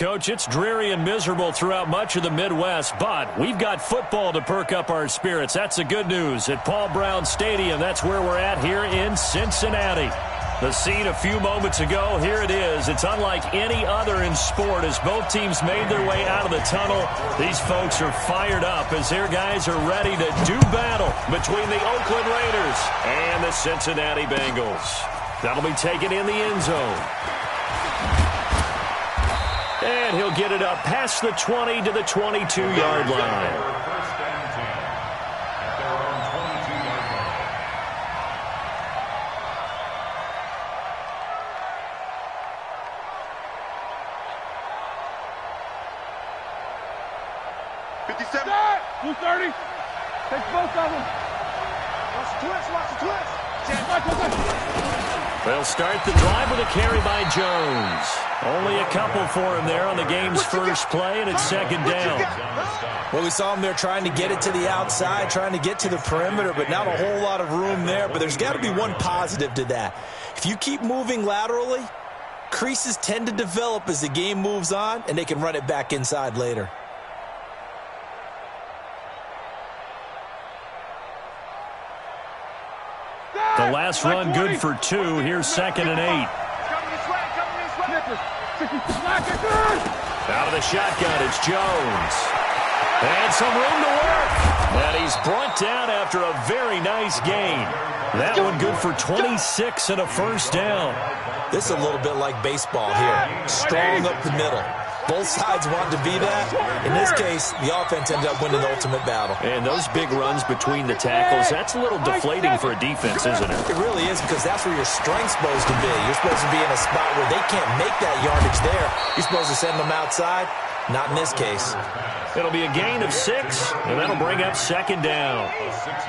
Coach, it's dreary and miserable throughout much of the Midwest, but we've got football to perk up our spirits. That's the good news. At Paul Brown Stadium, that's where we're at here in Cincinnati. The scene a few moments ago, here it is. It's unlike any other in sport as both teams made their way out of the tunnel. These folks are fired up as their guys are ready to do battle between the Oakland Raiders and the Cincinnati Bengals. That'll be taken in the end zone. And he'll get it up past the 20 to the 22-yard line. Blue 30. Take both of them. Watch the twist. They'll start the drive with a carry by Jones. Only a couple for him there on the game's first play, and it's second down. Well, we saw him there trying to get it to the outside, trying to get to the perimeter, but not a whole lot of room there. But there's got to be one positive to that. If you keep moving laterally, creases tend to develop as the game moves on, and they can run it back inside later. The last run good for 2. Here's 2nd and 8. Out of the shotgun, it's Jones. And some room to work. And he's brought down after a very nice gain. That one good for 26 and a first down. This is a little bit like baseball here. Strong up the middle. Both sides want to be that. In this case, the offense ended up winning the ultimate battle. And those big runs between the tackles, that's a little deflating for a defense, isn't it? It really is, because that's where your strength's supposed to be. You're supposed to be in a spot where they can't make that yardage there. You're supposed to send them outside. Not in this case. It'll be a gain of 6, and that'll bring up 2nd down.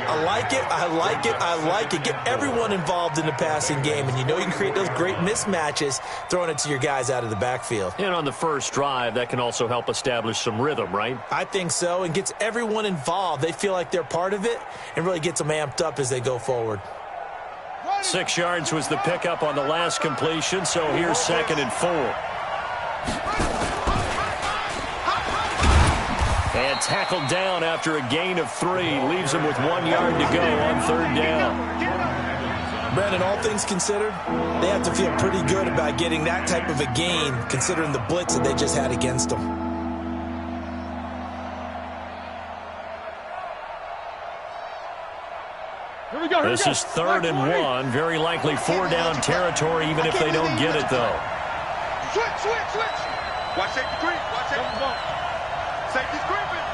I like it. I like it. I like it. Get everyone involved in the passing game, and you know you can create those great mismatches throwing it to your guys out of the backfield. And on the first drive, that can also help establish some rhythm, right? I think so, and gets everyone involved. They feel like they're part of it, and really gets them amped up as they go forward. 6 yards was the pickup on the last completion, so here's 2nd and 4. And tackled down after a gain of 3. Leaves him with 1 yard to go on 3rd down. Brandon, all things considered, they have to feel pretty good about getting that type of a gain, considering the blitz that they just had against them. This is 3rd and 1. Very likely 4-down territory, even if they don't get it, though. Switch. Watch safety creep. Safety's creeping.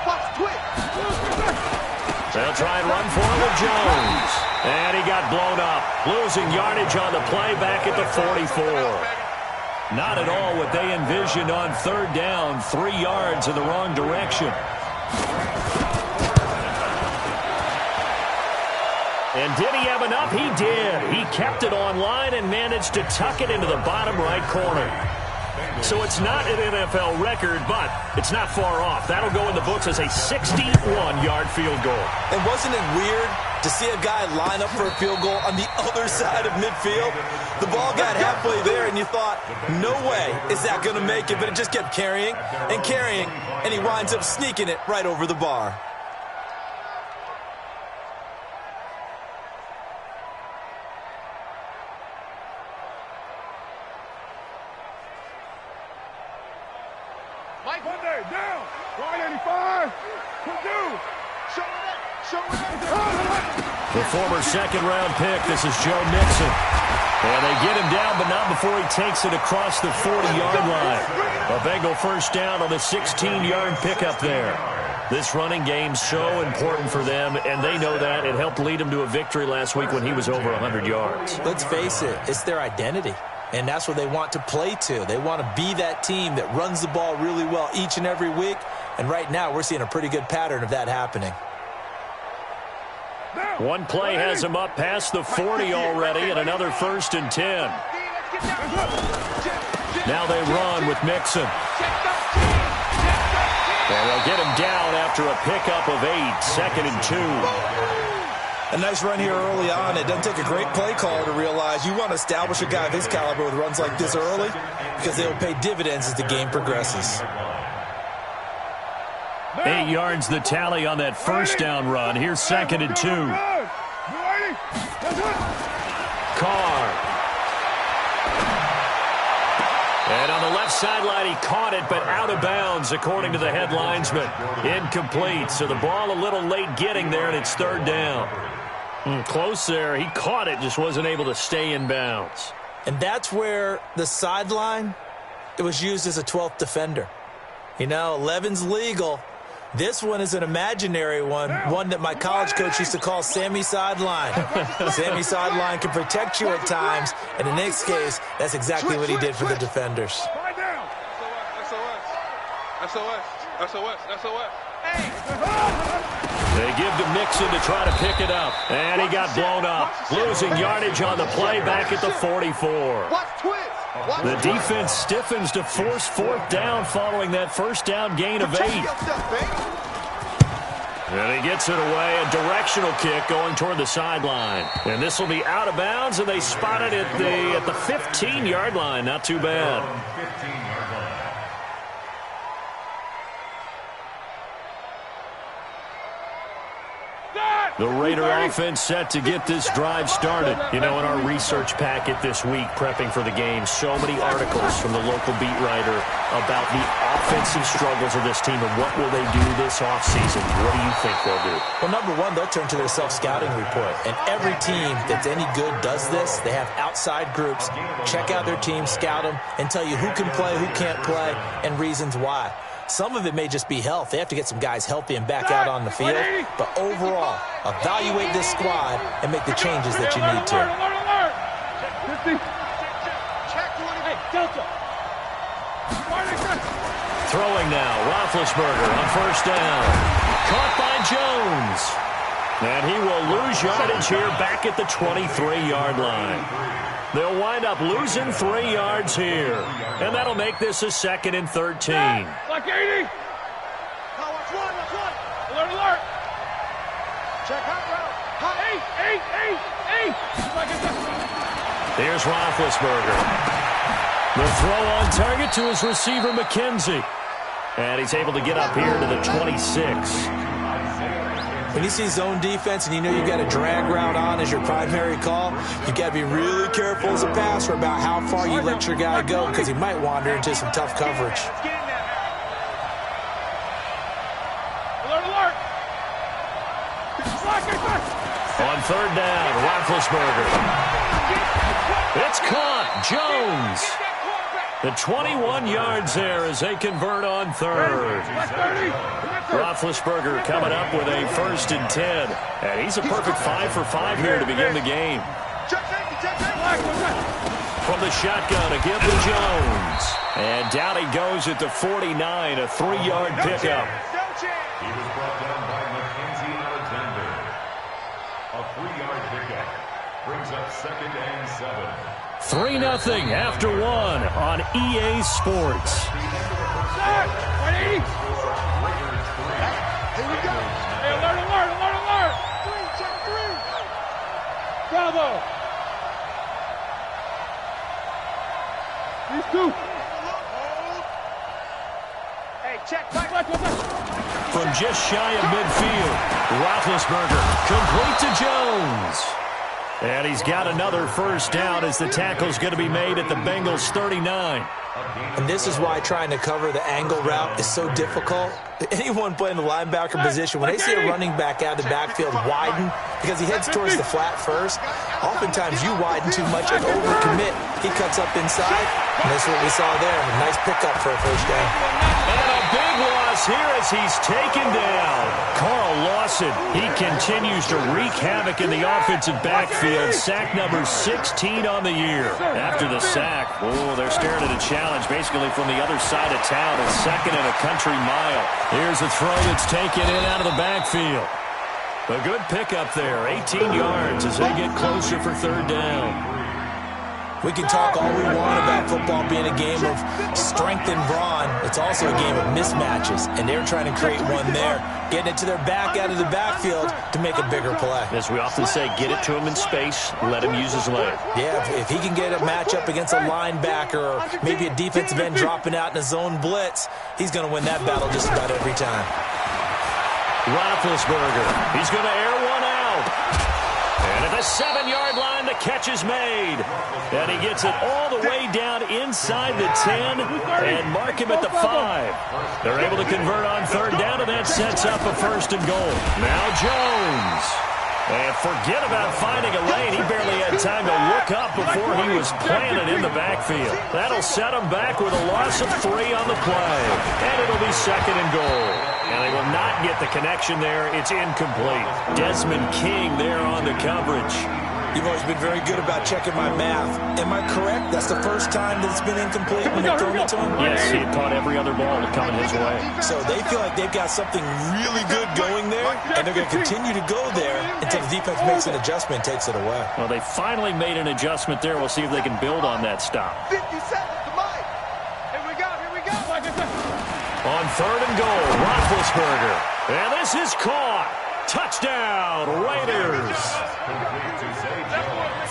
Watch twitch. They'll try and run for it with Jones. And he got blown up. Losing yardage on the play back at the 44. Not at all what they envisioned on 3rd down. 3 yards in the wrong direction. And did he have enough? He did. He kept it online and managed to tuck it into the bottom right corner. So it's not an NFL record, but it's not far off. That'll go in the books as a 61-yard field goal. And wasn't it weird to see a guy line up for a field goal on the other side of midfield? The ball got halfway there, and you thought, no way is that going to make it, but it just kept carrying, and he winds up sneaking it right over the bar. The former 2nd-round pick, this is Joe Mixon. And they get him down, but not before he takes it across the 40-yard line. A Bengal first down on the 16-yard pickup there. This running game's so important for them, and they know that. It helped lead them to a victory last week when he was over 100 yards. Let's face it, it's their identity. And that's what they want to play to. They want to be that team that runs the ball really well each and every week. And right now, we're seeing a pretty good pattern of that happening. One play has him up past the 40 already, and another 1st and 10. Now they run with Mixon. And they'll get him down after a pickup of 8, 2nd and 2. A nice run here early on. It doesn't take a great play caller to realize you want to establish a guy of his caliber with runs like this early because they'll pay dividends as the game progresses. 8 yards the tally on that first down run. Here's 2nd and 2. Carr. And on the left sideline, he caught it, but out of bounds, according to the head linesman. Incomplete, so the ball a little late getting there, and it's 3rd down. Close there. He caught it, just wasn't able to stay in bounds. And that's where the sideline, it was used as a 12th defender. You know, 11's legal. This one is an imaginary one that my college coach used to call Sammy Sideline. Sammy Sideline can protect you at times, and in this case, that's exactly what he did for the defenders. SOS. They give to Mixon to try to pick it up, and he got blown up. Losing yardage on the play back at the 44. The defense stiffens to force 4th down following that first down gain of 8. And he gets it away, a directional kick going toward the sideline. And this will be out of bounds, and they spot it at the 15-yard line. Not too bad. The Raider offense set to get this drive started. You know, in our research packet this week, prepping for the game, so many articles from the local beat writer about the offensive struggles of this team and what will they do this offseason. What do you think they'll do? Well, number one, they'll turn to their self-scouting report. And every team that's any good does this. They have outside groups, check out their team, scout them, and tell you who can play, who can't play, and reasons why. Some of it may just be health. They have to get some guys healthy and back out on the field. But overall, evaluate this squad and make the changes that you need to. Throwing now, Roethlisberger on 1st down. Caught by Jones. And he will lose yardage here back at the 23-yard line. They'll wind up losing 3 yards here. And that'll make this a 2nd and 13. Like 80. Alert. Check hot route. 8. Here's Roethlisberger. The throw on target to his receiver, McKenzie. And he's able to get up here to the 26. When you see zone defense and you know you've got a drag route on as your primary call, you've got to be really careful as a passer about how far you let your guy go because he might wander into some tough coverage. Alert. On 3rd down, Roethlisberger. It's caught. Jones. The 21 yards there as they convert on 3rd. Roethlisberger coming up with a 1st and 10. And he's a perfect 5 for 5 here to begin the game. From the shotgun to give to Jones. And down he goes at the 49, a 3-yard pickup. He was brought down by Mackenzie Alexander. A 3-yard pickup brings up 2nd and 7. 3-0 after 1 on EA Sports. Hey, alert. 3. Bravo. These 2. Hey, check. From just shy of midfield, Roethlisberger complete to Jones. And he's got another 1st down as the tackle's going to be made at the Bengals' 39. And this is why trying to cover the angle route is so difficult. Anyone playing the linebacker position, when they see a running back out of the backfield widen because he heads towards the flat first, oftentimes you widen too much and overcommit. He cuts up inside, and that's what we saw there. A nice pickup for a 1st down. And a big loss here as he's taken down. Carl Lawson, he continues to wreak havoc in the offensive backfield. Sack number 16 on the year. After the sack, they're staring at a challenge basically from the other side of town. A 2nd and a country mile. Here's a throw that's taken in out of the backfield. A good pickup there, 18 yards as they get closer for 3rd down. We can talk all we want about football being a game of strength and brawn. It's also a game of mismatches, and they're trying to create one there, getting it to their back out of the backfield to make a bigger play. As we often say, get it to him in space, let him use his leg. Yeah, if he can get a matchup against a linebacker or maybe a defensive end dropping out in a zone blitz, he's going to win that battle just about every time. Roethlisberger, he's going to air one out. And at the 7-yard line, the catch is made. And he gets it all the way down inside the 10 and mark him at the 5. They're able to convert on third down, and that sets up a first and goal. Now Jones. And forget about finding a lane. He barely had time to look up before he was planted in the backfield. That'll set him back with a loss of 3 on the play. And it'll be second and goal. And they will not get the connection there. It's incomplete. Desmond King there on the coverage. You've always been very good about checking my math. Am I correct? That's the first time that it's been incomplete when they've thrown it to him? Yes, he had caught every other ball coming his way. So they feel like they've got something really good going there, and they're going to continue to go there until the defense makes an adjustment and takes it away. Well, they finally made an adjustment there. We'll see if they can build on that stop. 50 seconds to Mike. Here we go. On third and goal, Roethlisberger. And this is caught. Touchdown, Raiders.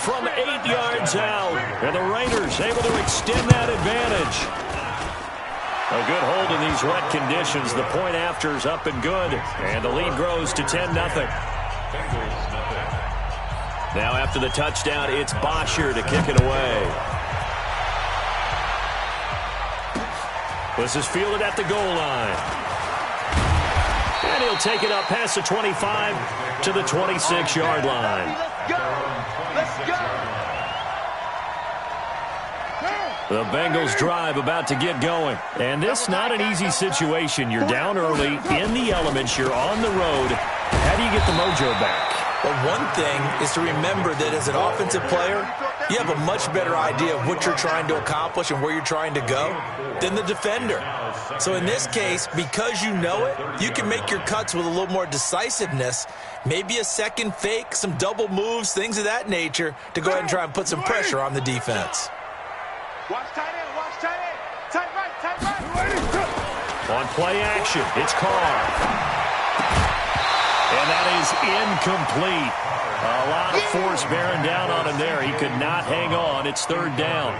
From 8 yards out. And the Raiders able to extend that advantage. A good hold in these wet conditions. The point after is up and good. And the lead grows to 10-0. Now after the touchdown, it's Bosher to kick it away. This is fielded at the goal line. And he'll take it up past the 25 to the 26-yard line. Let's go. The Bengals drive about to get going. And this not an easy situation. You're down early, in the elements, you're on the road. How do you get the mojo back? Well, one thing is to remember that as an offensive player, you have a much better idea of what you're trying to accomplish and where you're trying to go than the defender. So in this case, because you know it, you can make your cuts with a little more decisiveness, maybe a second fake, some double moves, things of that nature, to go ahead and try and put some pressure on the defense. Watch tight end. Tight right. On play action, it's Carr. And that is incomplete. A lot of force bearing down on him there. He could not hang on. It's third down.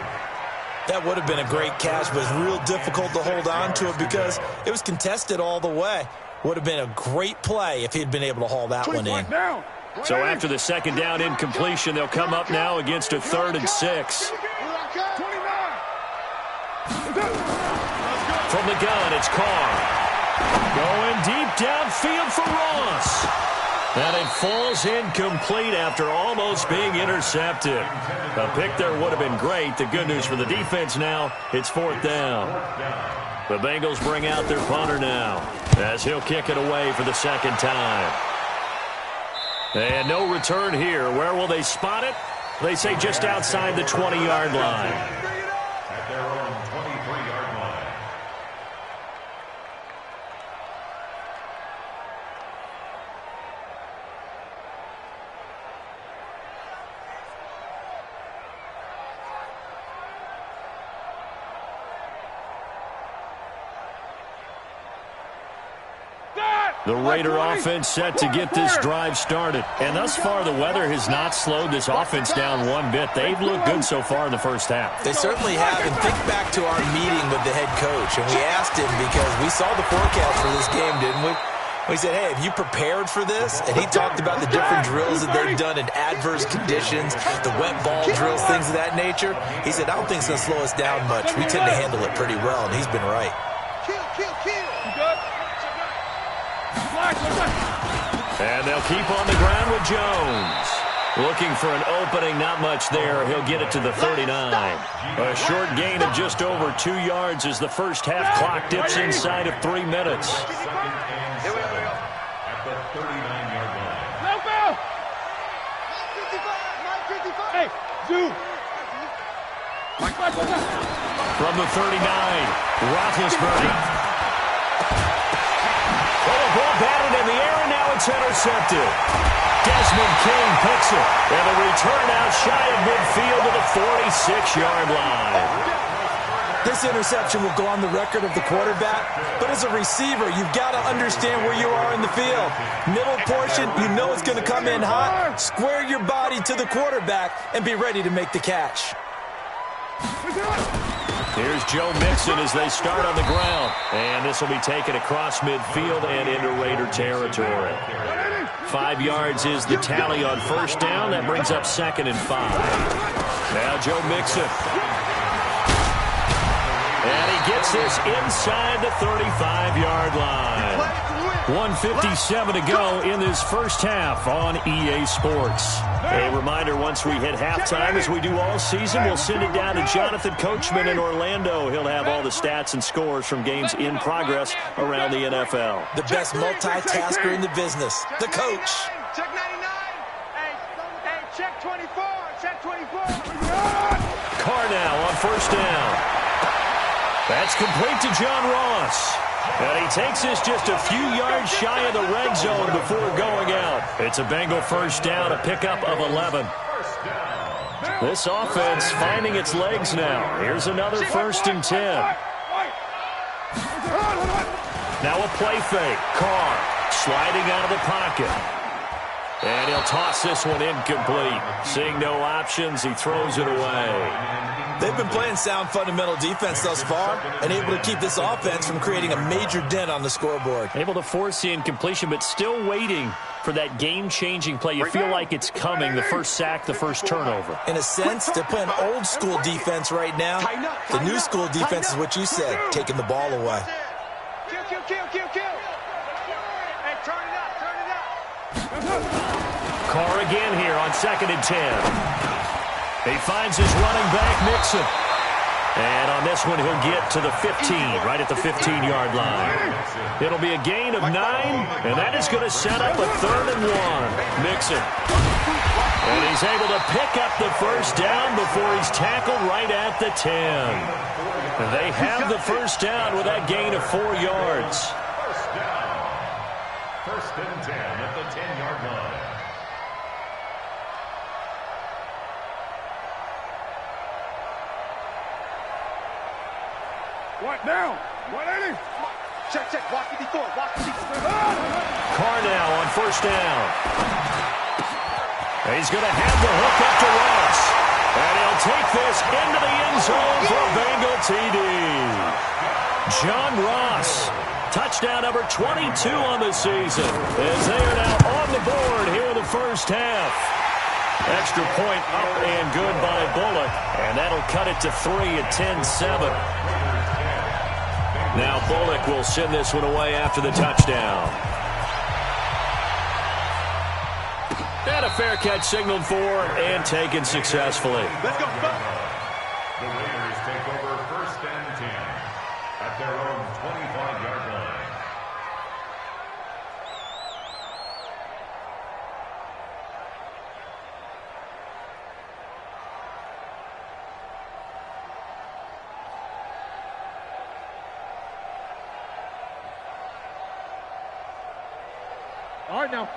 That would have been a great catch, but it's real difficult to hold on to it because it was contested all the way. Would have been a great play if he'd been able to haul that one in. So after the second down incompletion, they'll come up now against a 3rd and 6. From the gun, it's Carr. Going deep downfield for Ross. And it falls incomplete after almost being intercepted. A pick there would have been great. The good news for the defense now, it's 4th down. The Bengals bring out their punter now as he'll kick it away for the second time. And no return here. Where will they spot it? They say just outside the 20-yard line. At their own 23-yard line. The Raider offense set to get this drive started. And thus far, the weather has not slowed this offense down one bit. They've looked good so far in the first half. They certainly have. And think back to our meeting with the head coach. And we asked him because we saw the forecast for this game, didn't we? We said, hey, have you prepared for this? And he talked about the different drills that they've done in adverse conditions, the wet ball drills, things of that nature. He said, I don't think it's going to slow us down much. We tend to handle it pretty well, and he's been right. Kill. You good? And they'll keep on the ground with Jones. Looking for an opening, not much there. He'll get it to the 39. A short gain of just over 2 yards as the first half clock dips inside of 3 minutes. Here we go. At the 39-yard line. No foul. 55. Hey, Zoo. From the 39, Roethlisberger. Oh, the ball batted in the air, and now it's intercepted. Desmond King picks it. And the return out shy of midfield to the 46-yard line. This interception will go on the record of the quarterback, but as a receiver, you've got to understand where you are in the field. Middle portion, you know it's going to come in hot. Square your body to the quarterback and be ready to make the catch. Here's Joe Mixon as they start on the ground. And this will be taken across midfield and into Raider territory. 5 yards is the tally on first down. That brings up 2nd and 5. Now Joe Mixon. And he gets this inside the 35-yard line. 1:57 to go in this first half on EA Sports. A reminder, once we hit halftime, as we do all season, we'll send it down to Jonathan Coachman in Orlando. He'll have all the stats and scores from games in progress around the NFL. The best multitasker in the business, the coach. Check 99. Hey, check 24. Check 24. Carr now on first down. That's complete to John Ross. And he takes this just a few yards shy of the red zone before going out. It's a Bengal first down, a pickup of 11. This offense finding its legs now. Here's another 1st and 10. Now a play fake. Carr sliding out of the pocket. And he'll toss this one incomplete. Seeing no options, he throws it away. They've been playing sound fundamental defense thus far and able to keep this offense from creating a major dent on the scoreboard. Able to force the incompletion, but still waiting for that game-changing play. You feel like it's coming, the first sack, the first turnover. In a sense, they're playing old-school defense right now. The new school defense is what you said, taking the ball away. Kill. Hey, turn it up. Carr again here on 2nd and 10. He finds his running back, Mixon. And on this one, he'll get to the 15, right at the 15-yard line. It'll be a gain of 9, and that is going to set up a 3rd and 1. Mixon. And he's able to pick up the first down before he's tackled right at the 10. And they have the first down with that gain of 4 yards. First down. 1st and 10 at the 10-yard line. What now? 180. Check. Walk 54. Carr now on first down. He's going to have the hook up to Ross. And he'll take this into the end zone for a Bengal TD. John Ross, touchdown number 22 on the season, as they are now on the board here in the first half. Extra point up and good by Bullock, and that'll cut it to 3 at 10-7. Now Bullock will send this one away after the touchdown. And a fair catch signaled for and taken successfully. Let's go. The Raiders take over 1st and 10 at their own 25-yard line.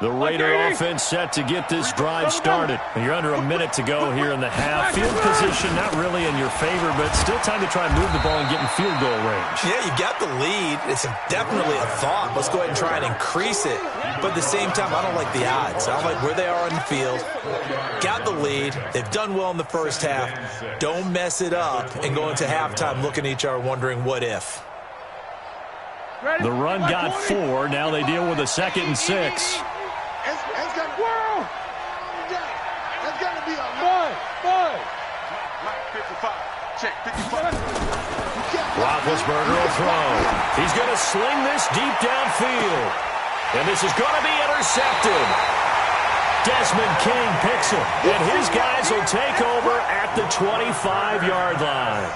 The Raider offense set to get this drive started. And you're under a minute to go here in the half. Field position not really in your favor, but still time to try and move the ball and get in field goal range. Yeah, you got the lead. It's definitely a thought. Let's go ahead and try and increase it. But at the same time, I don't like the odds. I don't like where they are on the field. Got the lead. They've done well in the first half. Don't mess it up and go into halftime looking at each other wondering what if. The run got 4. Now they deal with a 2nd and 6. It's got to be a 5. 55. Check 55. Roethlisberger will throw. He's going to sling this deep downfield. And this is going to be intercepted. Desmond King picks it. And his guys will take over at the 25-yard line.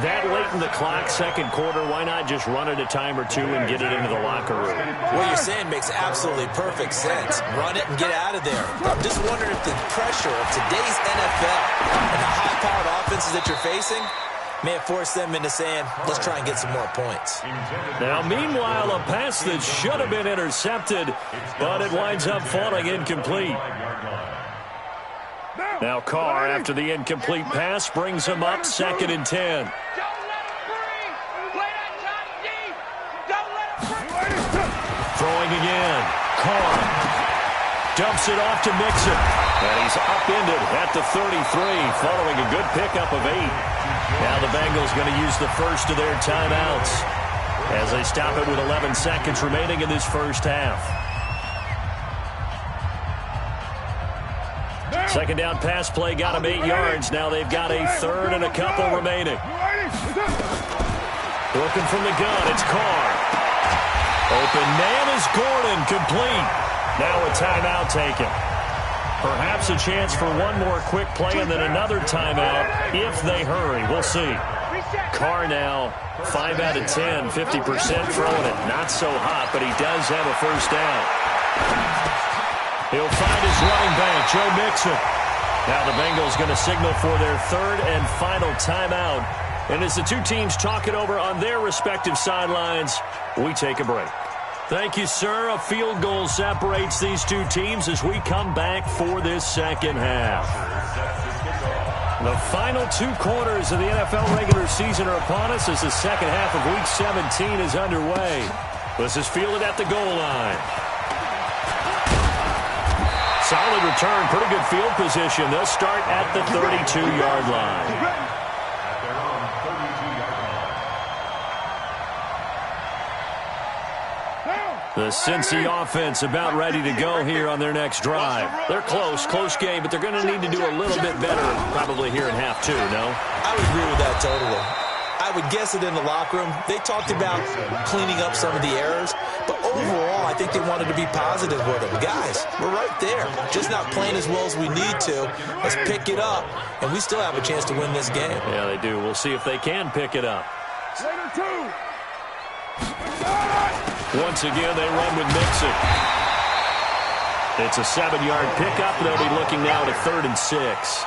That late in the clock, second quarter, why not just run it a time or two and get it into the locker room? What you're saying makes absolutely perfect sense. Run it and get out of there. I'm just wondering if the pressure of today's NFL and the high-powered offenses that you're facing May have forced them into saying, let's try and get some more points. Now, meanwhile, a pass that should have been intercepted, but it winds up falling incomplete. Now Carr, after the incomplete pass, brings him up 2nd and 10. Throwing again. Carr dumps it off to Mixon. And he's upended at the 33, following a good pickup of 8. Now the Bengals going to use the first of their timeouts as they stop it with 11 seconds remaining in this first half. Second down pass play got him 8 yards. Now they've got a 3rd and a couple remaining. Looking from the gun, it's Carr. Open man is Gordon, complete. Now a timeout taken. Perhaps a chance for one more quick play and then another timeout if they hurry. We'll see. Carr now 5 out of 10, 50% throwing it. Not so hot, but he does have a first down. He'll find his running back, Joe Mixon. Now the Bengals going to signal for their 3rd and final timeout. And as the two teams talk it over on their respective sidelines, we take a break. Thank you, sir. A field goal separates these two teams as we come back for this second half. The final 2 quarters of the NFL regular season are upon us as the second half of Week 17 is underway. This is fielded at the goal line. Solid return, pretty good field position. They'll start at the 32-yard line. The Cincy offense about ready to go here on their next drive. They're close game, but they're going to need to do a little bit better probably here in half 2, no? I would agree with that totally. I would guess it in the locker room. They talked about cleaning up some of the errors, but overall, I think they wanted to be positive with them. Guys, we're right there. Just not playing as well as we need to. Let's pick it up, and we still have a chance to win this game. Yeah, they do. We'll see if they can pick it up. Once again, they run with Mixon. It's a 7-yard pickup. They'll be looking now at a 3rd and 6.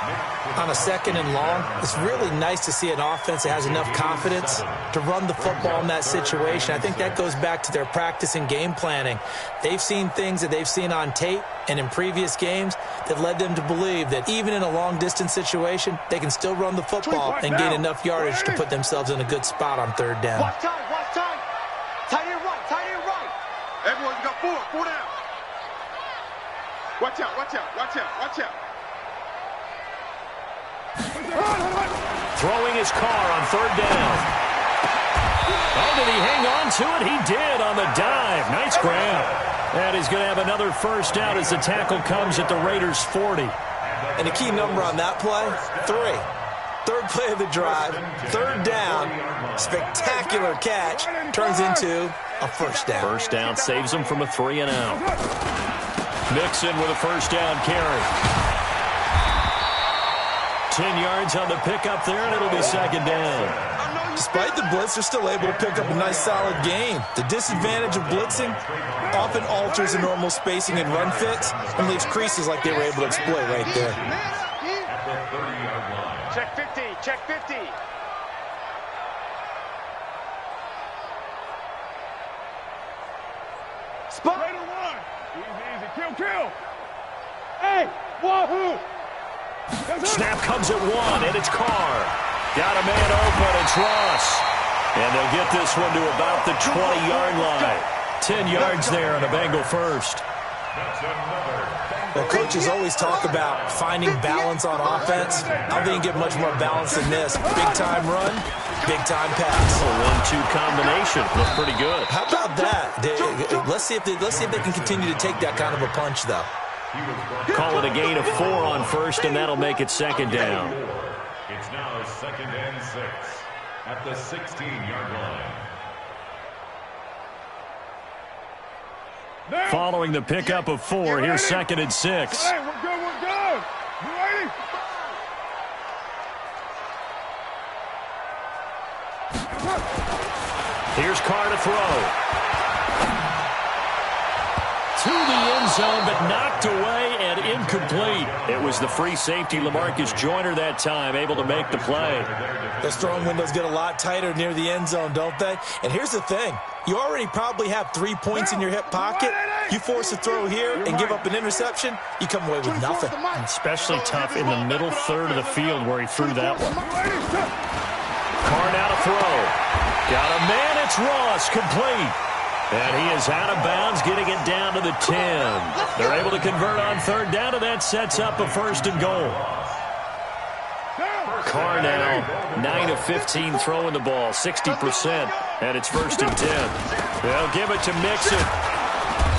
On a 2nd and long, it's really nice to see an offense that has enough confidence to run the football in that situation. I think that goes back to their practice and game planning. They've seen things that they've seen on tape and in previous games that led them to believe that even in a long-distance situation, they can still run the football and gain enough yardage to put themselves in a good spot on 3rd down. Watch time. Tight end right. Everyone, you got 4 down. Watch out. Throwing his Carr on 3rd down. Oh, did he hang on to it? He did on the dive. Nice grab. And he's going to have another first down as the tackle comes at the Raiders' 40. And the key number on that play, 3. 3rd play of the drive, 3rd down, spectacular catch, turns into a first down. First down saves them from a 3 and out. Mixon with a first down carry. 10 yards on the pickup there, and it'll be 2nd down. Despite the blitz, they're still able to pick up a nice, solid gain. The disadvantage of blitzing often alters the normal spacing and run fits and leaves creases like they were able to exploit right there. Check 50. Spot. Raider 1. Easy. Kill. Hey, wahoo. Snap comes at 1, and it's Carr. Got a man open, it's Ross. And they'll get this one to about the 20-yard line. 10 yards there on a Bengal first. Well, coaches always talk about finding balance on offense. I don't think you get much more balance than this. Big-time run, big-time pass. A 1-2 combination. Looks pretty good. How about that? Let's see if they can continue to take that kind of a punch, though. Call it a gain of 4 on first, and that'll make it 2nd down. It's now 2nd and 6 at the 16-yard line. Following the pickup of 4, here's 2nd and 6. Hey, we're good. You ready? Here's Carr to throw. To the end zone, but knocked away and incomplete. It was was the free safety, LaMarcus Joyner, that time, able to make the play. Those throwing windows get a lot tighter near the end zone, don't they? And here's the thing. You already probably have 3 points in your hip pocket. You force a throw here and give up an interception, you come away with nothing. Especially tough in the middle third of the field where he threw that one. Carr now to throw. Got a man, it's Ross, complete. And he is out of bounds, getting it down to the 10. They're able to convert on third down, and that sets up a 1st and goal. Carr now 9 of 15 throwing the ball, 60%, and it's 1st and 10. They'll give it to Mixon.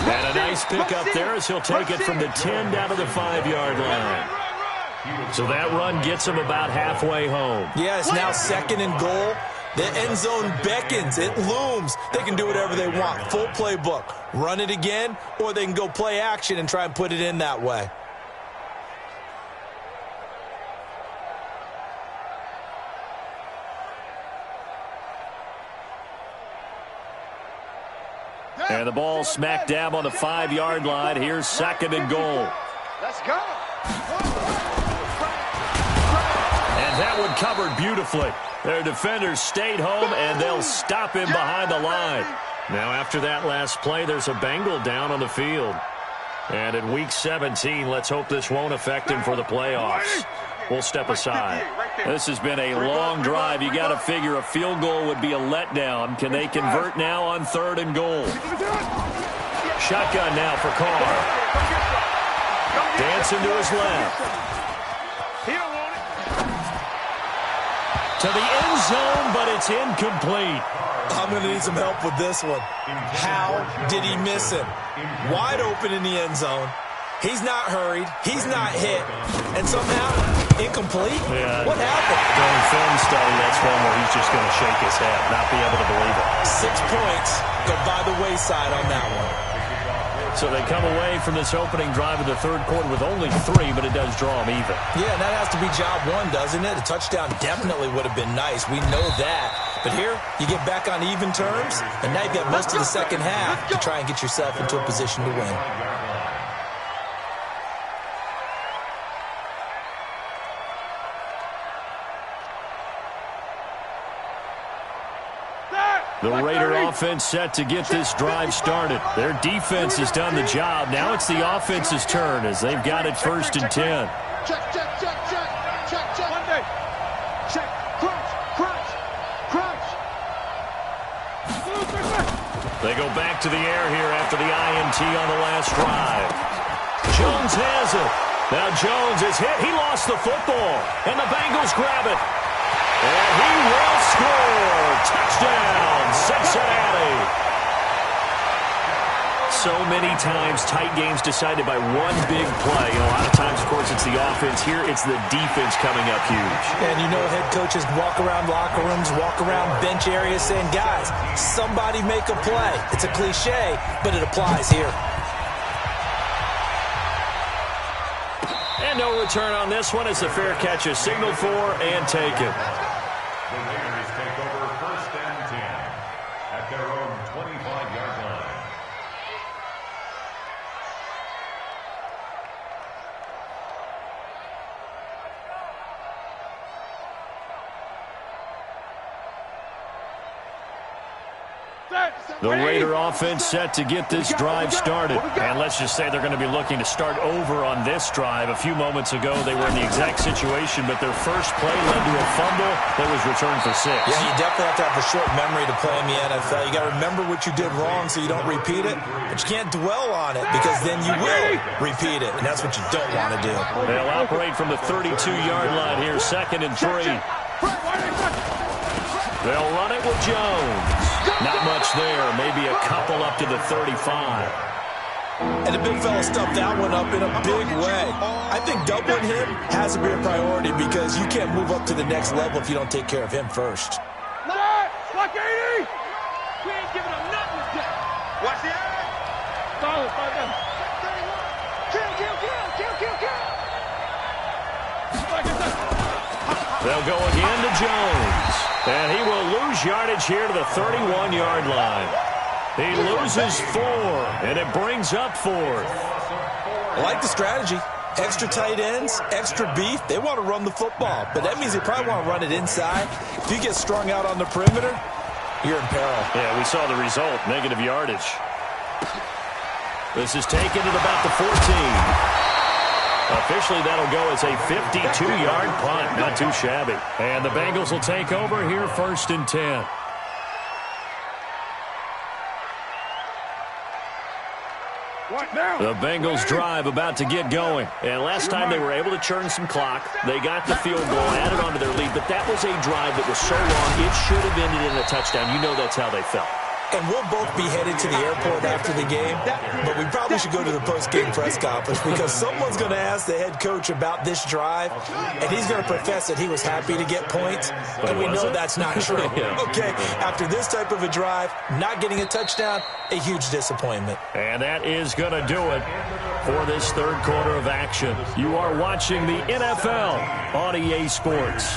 And a nice pickup there as he'll take it from the 10 down to the 5-yard line. So that run gets him about halfway home. Yeah, it's now 2nd and goal. The end zone beckons. It looms. They can do whatever they want. Full playbook. Run it again, or they can go play action and try and put it in that way. And the ball smack dab on the 5-yard line. Here's 2nd and goal. Let's go. And that one covered beautifully. Their defenders stayed home, and they'll stop him behind the line. Now, after that last play, there's a Bengal down on the field. And in Week 17, let's hope this won't affect him for the playoffs. We'll step aside. This has been a long drive. You got to figure a field goal would be a letdown. Can they convert now on 3rd and goal? Shotgun now for Carr. Dancing to his left. To the end zone, but it's incomplete. I'm going to need some help with this one. How did he miss him? Wide open in the end zone. He's not hurried. He's not hit. And somehow, incomplete? Yeah. What happened? During film study, that's one where he's just going to shake his head, not be able to believe it. 6 points go by the wayside on that one. So they come away from this opening drive of the 3rd quarter with only 3, but it does draw them even. Yeah, and that has to be job 1, doesn't it? A touchdown definitely would have been nice. We know that. But here, you get back on even terms, and now you've got most of the second half to try and get yourself into a position to win. The Raider offense set to get this drive started. Their defense has done the job. Now it's the offense's turn as they've got it 1st and 10. Check, check, check, check. Check, check. Monday. Check. Crunch, crunch, crunch. They go back to the air here after the INT on the last drive. Jones has it. Now Jones is hit. He lost the football, and the Bengals grab it. And he will score. Touchdown, Cincinnati. So many times, tight games decided by one big play. A lot of times, of course, it's the offense. Here, it's the defense coming up huge. And you know head coaches walk around locker rooms, walk around bench areas saying, guys, somebody make a play. It's a cliche, but it applies here. And no return on this one as the fair catch is signaled for and taken. The Raiders take over 1st and 10 at their own 25-yard line. The Raider offense set to get this drive started. And let's just say they're going to be looking to start over on this drive. A few moments ago, they were in the exact situation, but their first play led to a fumble that was returned for 6. Yeah, you definitely have to have a short memory to play in the NFL. You got to remember what you did wrong so you don't repeat it, but you can't dwell on it because then you will repeat it, and that's what you don't want to do. They'll operate from the 32-yard line here, 2nd and 3. They'll run it with Jones. Not much there, maybe a couple up to the 35. And the big fella stuffed that one up in a big way. I think doubling him has to be a priority because you can't move up to the next level if you don't take care of him first. Block 80! We ain't giving him nothing to get. Watch the eye. Solid, 5 Kill. They'll go again to Jones. And he will lose yardage here to the 31-yard line. He loses 4, and it brings up 4th. I like the strategy. Extra tight ends, extra beef, they want to run the football. But that means they probably want to run it inside. If you get strung out on the perimeter, you're in peril. Yeah, we saw the result, negative yardage. This is taken at about the 14. Officially, that'll go as a 52-yard punt. Not too shabby. And the Bengals will take over here, 1st and 10. The Bengals drive about to get going. And last time they were able to churn some clock. They got the field goal, added on to their lead. But that was a drive that was so long, it should have ended in a touchdown. You know that's how they felt. And we'll both be headed to the airport after the game, but we probably should go to the post-game press conference because someone's going to ask the head coach about this drive, and he's going to profess that he was happy to get points, and we know that's not true. Okay, after this type of a drive, not getting a touchdown, a huge disappointment. And that is going to do it for this third quarter of action. You are watching the NFL on EA Sports.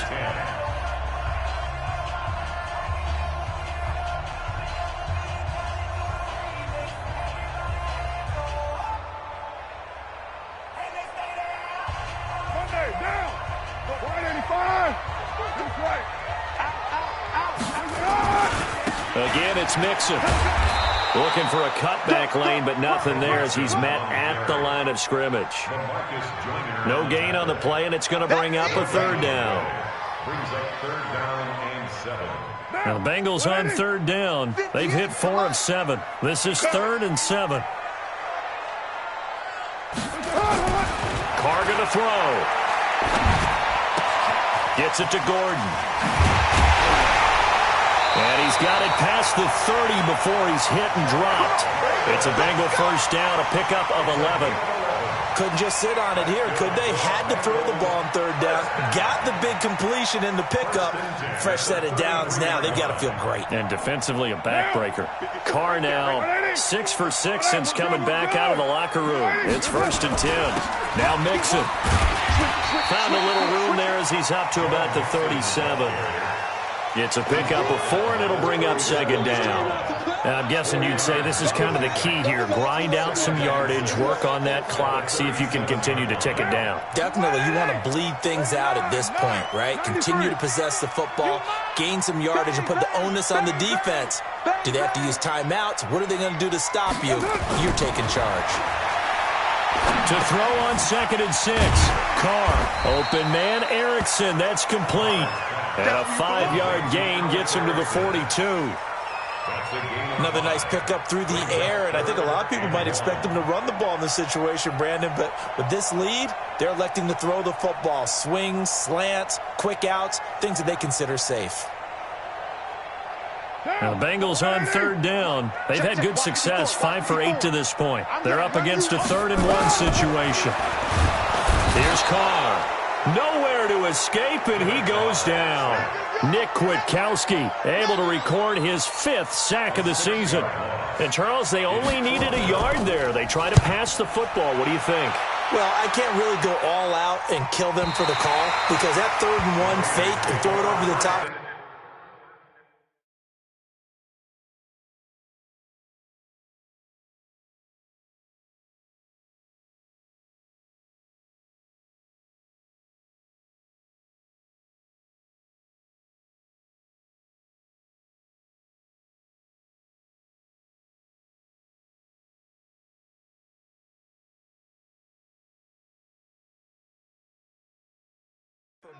Again, it's Mixon. Looking for a cutback lane, but nothing there as he's met at the line of scrimmage. No gain on the play, and it's going to bring up a third down. Now, the Bengals on third down. They've hit 4 of 7. This is 3rd and 7. Carr going to throw. Gets it to Gordon. And he's got it past the 30 before he's hit and dropped. It's a Bengal first down, a pickup of 11. Couldn't just sit on it here, could they? Had to throw the ball on third down. Got the big completion in the pickup. Fresh set of downs now. They've got to feel great. And defensively, a backbreaker. Carr now 6 for 6 since coming back out of the locker room. It's 1st and 10. Now Mixon. Found a little room there as he's up to about the 37. It's a pickup of 4, and it'll bring up 2nd down. And I'm guessing you'd say this is kind of the key here. Grind out some yardage, work on that clock, see if you can continue to tick it down. Definitely. You want to bleed things out at this point, right? Continue to possess the football, gain some yardage, and put the onus on the defense. Do they have to use timeouts? What are they going to do to stop you? You're taking charge. To throw on 2nd and 6. Carr. Open man, Erickson. That's complete. And a 5-yard gain gets him to the 42. Another nice pickup through the air, and I think a lot of people might expect them to run the ball in this situation, Brandon, but with this lead, they're electing to throw the football. Swings, slants, quick outs, things that they consider safe. Now the Bengals on third down. They've had good success, 5 for 8 to this point. They're up against a 3rd and 1 situation. Here's Carr. Nowhere to escape, and he goes down. Nick Kwiatkowski able to record his 5th sack of the season. And, Charles, they only needed a yard there. They try to pass the football. What do you think? Well, I can't really go all out and kill them for the call because that 3rd and 1 fake and throw it over the top.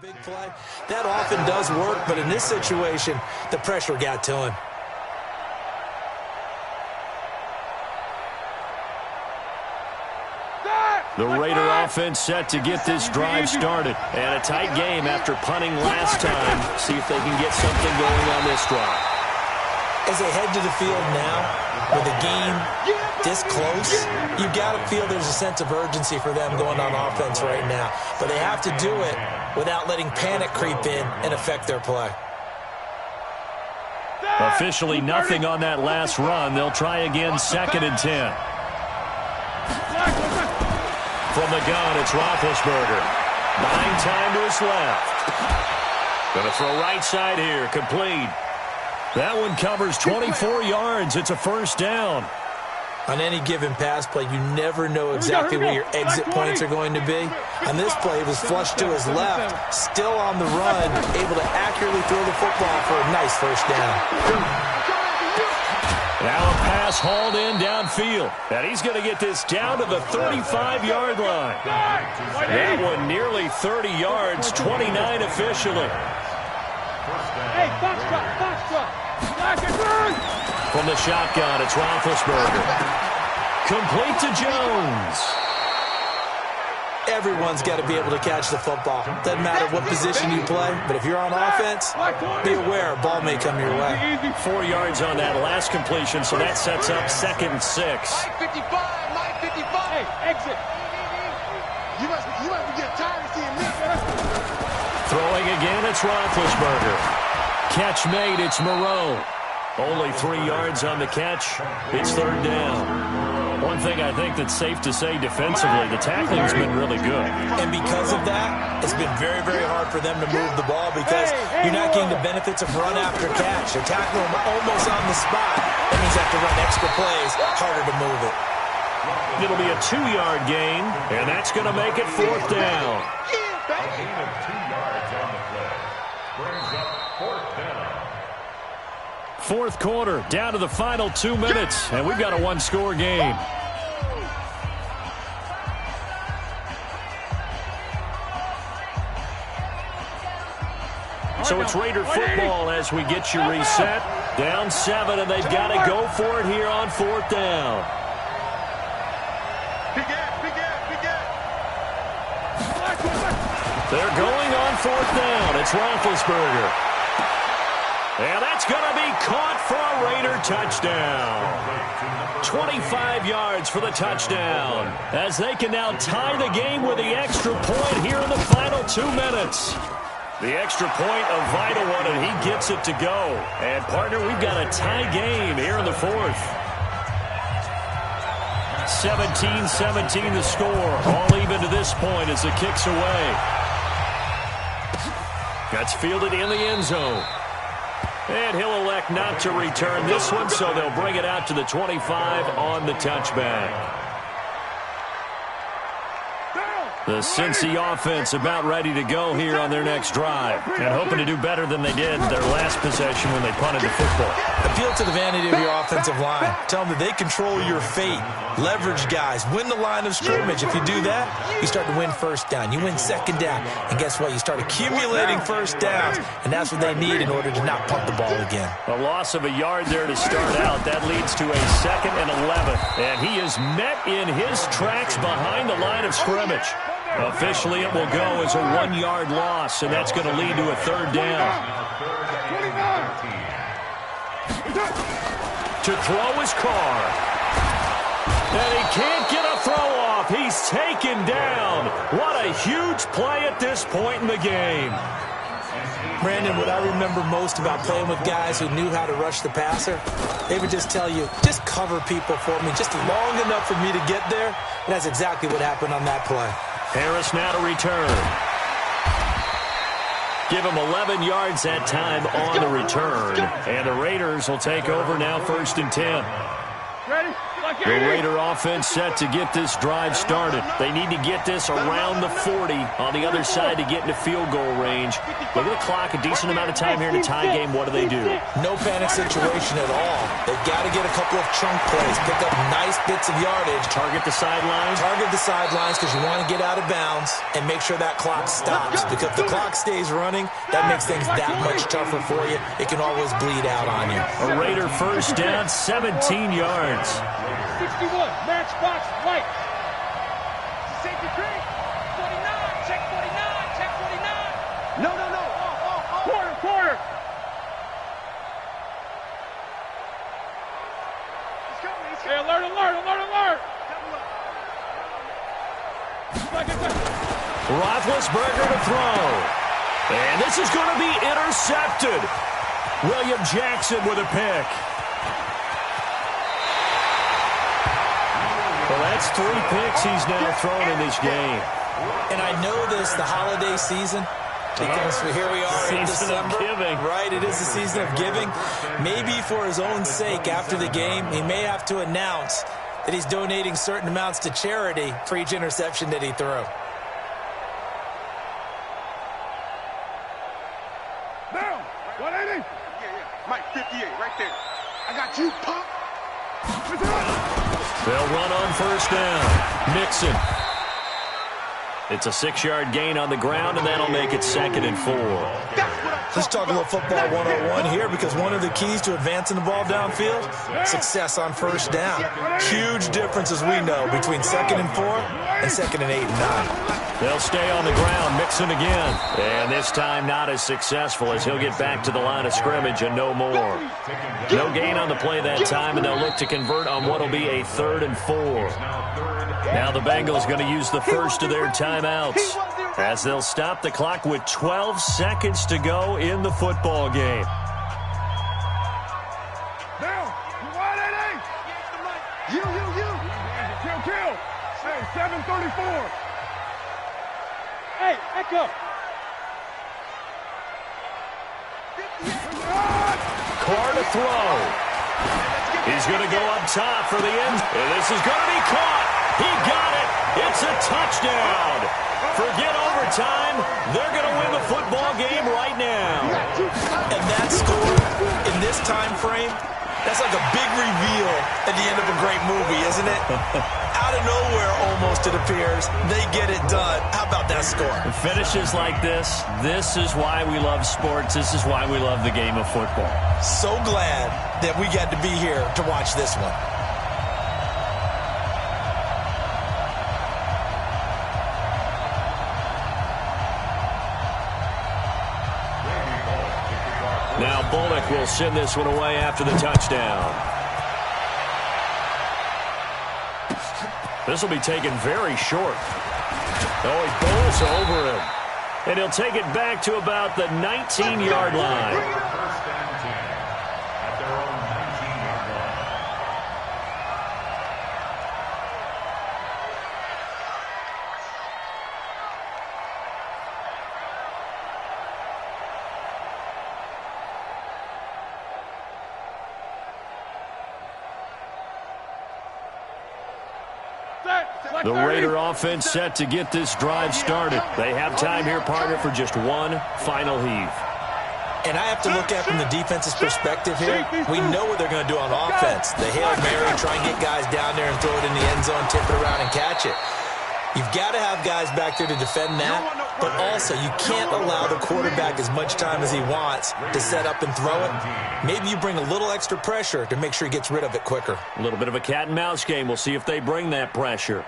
Big play. That often does work, but in this situation, the pressure got to him. The Raider offense set to get this drive started. And a tight game after punting last time. See if they can get something going on this drive. As they head to the field now, with a game this close, you've got to feel there's a sense of urgency for them going on offense right now. But they have to do it without letting panic creep in and affect their play. Officially nothing on that last run. They'll try again, 2nd and 10. From the gun, it's Roethlisberger. 9 time to his left. Going to throw right side here, complete. That one covers 24 yards. It's a first down. On any given pass play, you never know exactly where your exit points are going to be. On this play, it was flushed to his left, still on the run, able to accurately throw the football for a nice first down. Now a pass hauled in downfield. And he's going to get this down to the 35-yard line. That one nearly 30 yards, 29 officially. Hey, box drop. Black and burn. From the shotgun, it's Roethlisberger. Complete to Jones. Everyone's got to be able to catch the football. Doesn't matter what position you play, but if you're on offense, be aware a ball may come your way. 4 yards on that last completion, so that sets up 2nd and 6. Mike 55. Hey, exit. You must be getting tired of seeing me. Throwing again, it's Roethlisberger. Catch made, it's Moreau. Only 3 yards on the catch. It's 3rd down. One thing I think that's safe to say defensively, the tackling's been really good. And because of that, it's been very, very hard for them to move the ball because you're not getting the benefits of run after catch. They're tackling them almost on the spot. That means they have to run extra plays, harder to move it. It'll be a 2-yard gain, and that's going to make it 4th down. A gain of 2 yards on the play. Brings up 4th down. 4th quarter, down to the final 2 minutes, and we've got a one-score game. So it's Raider football as we get you reset. Down 7, and they've got to go for it here on 4th down. They're going on 4th down. It's Roethlisberger. And that's going to be caught for a Raider touchdown. 25 yards for the touchdown, as they can now tie the game with the extra point here in the final 2 minutes. The extra point, a vital one, and he gets it to go. And, partner, we've got a tie game here in the 4th. 17-17 the score. All even to this point as the kick's away. That's fielded in the end zone. And he'll elect not to return this one, so they'll bring it out to the 25 on the touchback. The Cincy offense about ready to go here on their next drive, and hoping to do better than they did their last possession when they punted the football. Appeal to the vanity of your offensive line. Tell them that they control your fate. Leverage guys. Win the line of scrimmage. If you do that, you start to win 1st down. You win 2nd down. And guess what? You start accumulating 1st downs, and that's what they need in order to not punt the ball again. A loss of a yard there to start out. That leads to a 2nd and 11. And he is met in his tracks behind the line of scrimmage. Officially, it will go as a 1-yard loss, and that's going to lead to a 3rd down. To throw his car. And he can't get a throw off. He's taken down. What a huge play at this point in the game. Brandon, what I remember most about playing with guys who knew how to rush the passer, they would just tell you, just cover people for me, just long enough for me to get there. And that's exactly what happened on that play. Harris now to return. Give him 11 yards that time on the return. And the Raiders will take over now 1st and 10. Ready? The Raider offense set to get this drive started. They need to get this around the 40 on the other side to get into field goal range. Look at the clock, a decent amount of time here in a tie game. What do? No panic situation at all. They've got to get a couple of chunk plays, pick up nice bits of yardage. Target the sidelines. Target the sidelines because you want to get out of bounds and make sure that clock stops. Because if the clock stays running, that makes things that much tougher for you. It can always bleed out on you. A Raider 1st down, 17 yards. 61, matchbox, white. Safety creek. 49, check 49, check 49. No. Quarter. He's coming. Hey, alert. Roethlisberger to throw. And this is going to be intercepted. William Jackson with a pick. Well, that's 3 picks he's now thrown in this game. And I know this, the holiday season, because here we are in December. Giving. Right, it is the season of giving. Maybe for his own sake after the game, he may have to announce that he's donating certain amounts to charity for each interception that he threw. Down. 180. Yeah. Mike, 58, right there. I got you, punk. They'll run on first down. Mixon. It's a 6-yard gain on the ground, and that'll make it 2nd and 4. Let's talk a little football 101 here, because one of the keys to advancing the ball downfield, success on first down. Huge difference, as we know, between 2nd and 4 and 2nd and 8 and 9. They'll stay on the ground. Mixon again. And this time not as successful, as he'll get back to the line of scrimmage and no more. No gain on the play that time, and they'll look to convert on what will be a 3rd and 4. Now the Bengals going to use the first of their timeouts, as they'll stop the clock with 12 seconds to go in the football game. Down. You. Kill. Hey, 734. Hey, echo. Carr to throw. He's going to go up top for the end. And this is going to be caught. He got it. It's a touchdown. Forget overtime. They're going to win the football game right now. And that score in this time frame, that's like a big reveal at the end of a great movie, isn't it? Out of nowhere, almost, it appears, they get it done. How about that score? Finishes like this is why we love sports. This is why we love the game of football. So glad that we got to be here to watch this one. Now Bullock will send this one away after the touchdown. This will be taken very short. Oh, he bowls over him. And he'll take it back to about the 19-yard line. First and 10 at their own 19-yard line. The Raider offense set to get this drive started. They have time here, partner, for just one final heave. And I have to look at from the defense's perspective here. We know what they're going to do on offense. The Hail Mary, try and get guys down there and throw it in the end zone, tip it around and catch it. You've got to have guys back there to defend that, but also you can't allow the quarterback as much time as he wants to set up and throw it. Maybe you bring a little extra pressure to make sure he gets rid of it quicker. A little bit of a cat and mouse game. We'll see if they bring that pressure.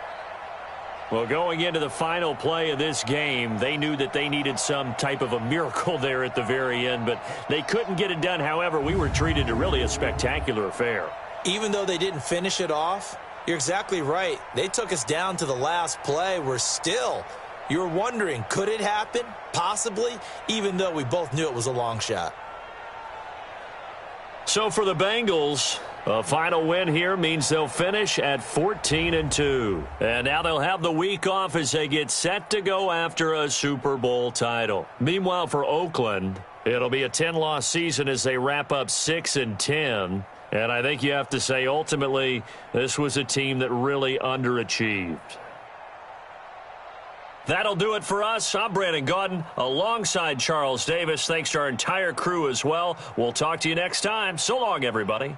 Well, going into the final play of this game, they knew that they needed some type of a miracle there at the very end, but they couldn't get it done. However, we were treated to really a spectacular affair. Even though they didn't finish it off, you're exactly right. They took us down to the last play. You're wondering, could it happen? Possibly, even though we both knew it was a long shot. So for the Bengals, a final win here means they'll finish at 14-2. And now they'll have the week off as they get set to go after a Super Bowl title. Meanwhile, for Oakland, it'll be a 10-loss season as they wrap up 6-10. And I think you have to say, ultimately, this was a team that really underachieved. That'll do it for us. I'm Brandon Gaudin alongside Charles Davis. Thanks to our entire crew as well. We'll talk to you next time. So long, everybody.